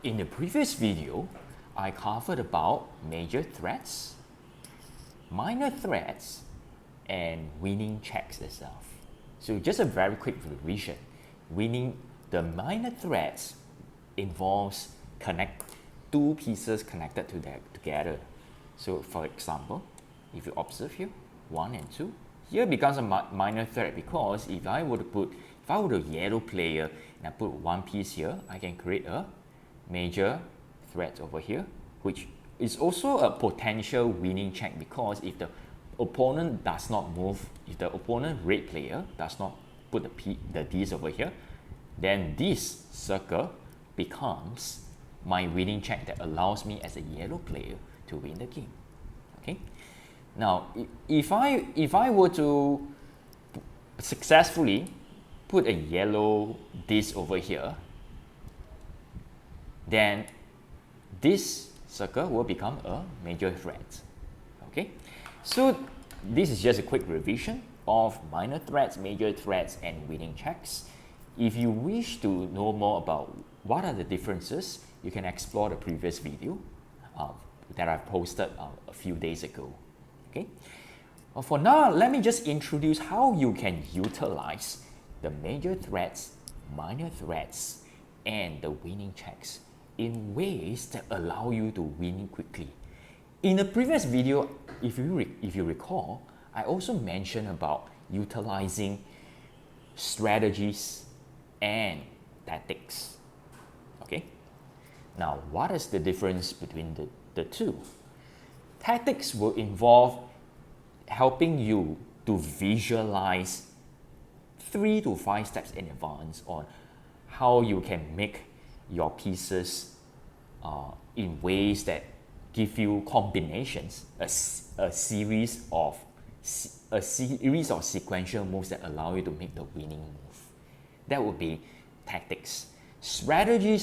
In the previous video, I covered about major threats, minor threats, and winning checks itself. So just a very quick revision. The minor threats involves connect two pieces connected together. So for example, if you observe here, 1 and 2, here becomes a minor threat because if I were a yellow player and I put one piece here, I can create a major threat over here, which is also a potential winning check because if the opponent does not move, if the opponent red player does not put the D's over here, then this circle becomes my winning check that allows me as a yellow player to win the game. Okay. Now, if I were to successfully put a yellow D's over here, then this circle will become a major threat. Okay, so this is just a quick revision of minor threats, major threats, and winning checks. If you wish to know more about what are the differences, you can explore the previous video that I posted a few days ago. Okay. For now, let me just introduce how you can utilize the major threats, minor threats, and the winning checks in ways that allow you to win quickly. In the previous video, if you recall, I also mentioned about utilizing strategies and tactics. Okay. Now, what is the difference between the two? Tactics will involve helping you to visualize 3 to 5 steps in advance on how you can make your pieces in ways that give you combinations, a series of sequential moves that allow you to make the winning move. That would be tactics. Strategy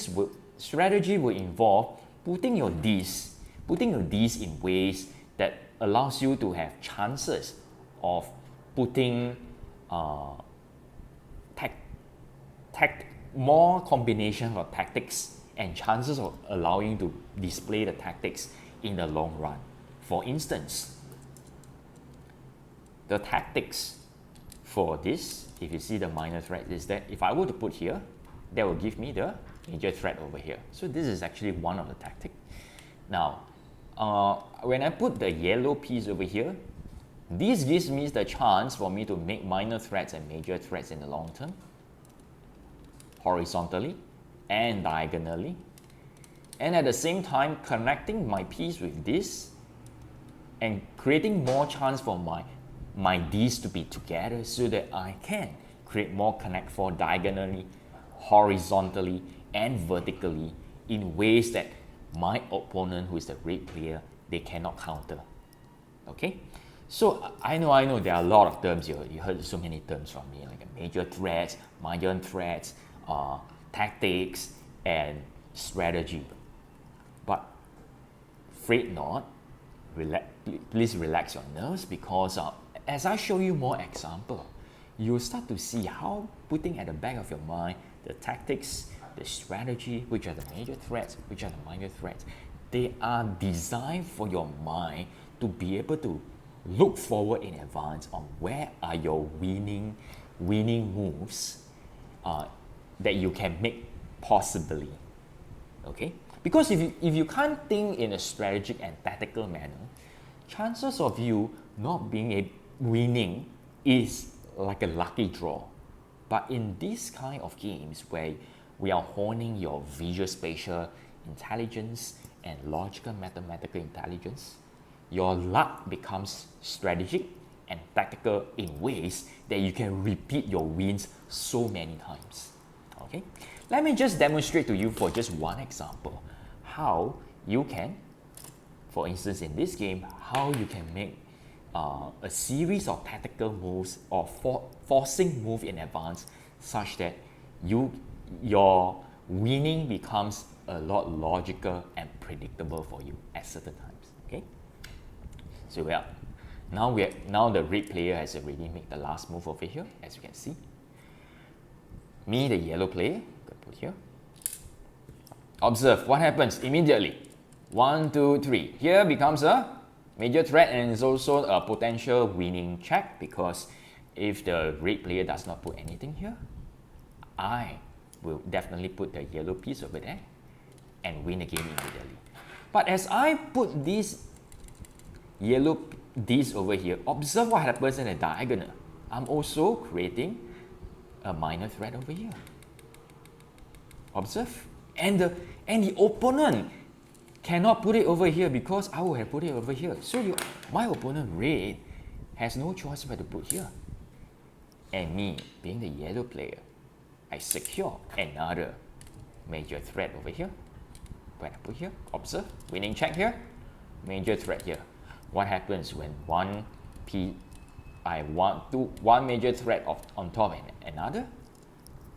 will involve putting your D's in ways that allows you to have chances of putting more combinations of tactics and chances of allowing you to display the tactics in the long run. For instance, the tactics for this, if you see the minor threat, is that if I were to put here, that will give me the major threat over here. So this is actually one of the tactics. Now, when I put the yellow piece over here, this gives me the chance for me to make minor threats and major threats in the long term, horizontally and diagonally, and at the same time connecting my piece with this and creating more chance for my D's to be together so that I can create more connect for diagonally, horizontally, and vertically in ways that my opponent, who is the red player, they cannot counter. Okay, so I know there are a lot of terms here. You heard so many terms from me, like major threats, minor threats, tactics, and strategy. But fret not, please relax your nerves because as I show you more example, you'll start to see how putting at the back of your mind the tactics, the strategy, which are the major threats, which are the minor threats, they are designed for your mind to be able to look forward in advance on where are your winning moves that you can make possibly. Okay, because if you can't think in a strategic and tactical manner, chances of you not being winning is like a lucky draw. But in this kind of games where we are honing your visual-spatial intelligence and logical mathematical intelligence, your luck becomes strategic and tactical in ways that you can repeat your wins so many times. Okay, let me just demonstrate to you for just one example how you can, for instance in this game, how you can make a series of tactical moves or forcing move in advance such that your winning becomes a lot logical and predictable for you at certain times. Okay, so now the red player has already made the last move over here, as you can see. Me, the yellow player, put here. Observe what happens immediately. 1, 2, 3. Here becomes a major threat and is also a potential winning check, because if the red player does not put anything here, I will definitely put the yellow piece over there and win the game immediately. But as I put this over here, observe what happens in the diagonal. I'm also creating a minor threat over here. Observe. And the opponent cannot put it over here because I will have put it over here. So my opponent red has no choice but to put here. And me, being the yellow player, I secure another major threat over here. When I put here, observe, winning check here, major threat here. What happens when one major threat on top and another?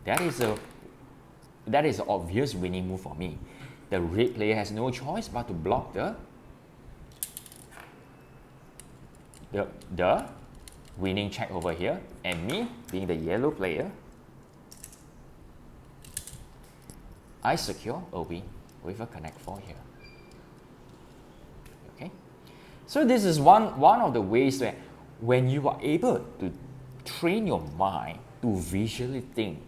That is an obvious winning move for me. The red player has no choice but to block the winning check over here, and me, being the yellow player, I secure a win with a connect 4 here. Okay, so this is one of the ways that when you are able to train your mind to visually think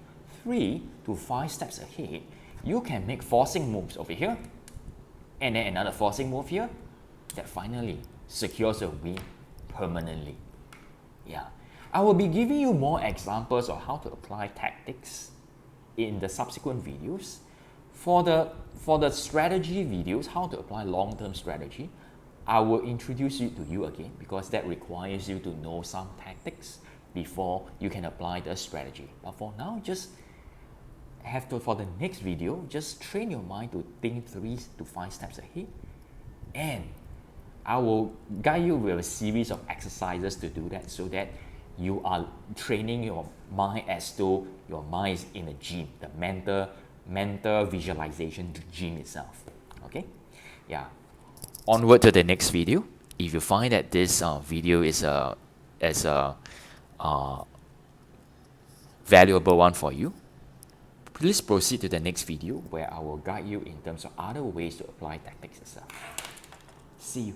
3 to 5 steps ahead, you can make forcing moves over here, and then another forcing move here that finally secures a win permanently. Yeah, I will be giving you more examples of how to apply tactics in the subsequent videos. For the strategy videos, how to apply long-term strategy, I will introduce it to you again, because that requires you to know some tactics before you can apply the strategy. But for now, just for the next video, just train your mind to think 3 to 5 steps ahead, and I will guide you with a series of exercises to do that, so that you are training your mind as though your mind is in a gym, the mental visualization gym itself. Okay, yeah. Onward to the next video. If you find that this video is a valuable one for you, please proceed to the next video, where I will guide you in terms of other ways to apply tactics itself. See you.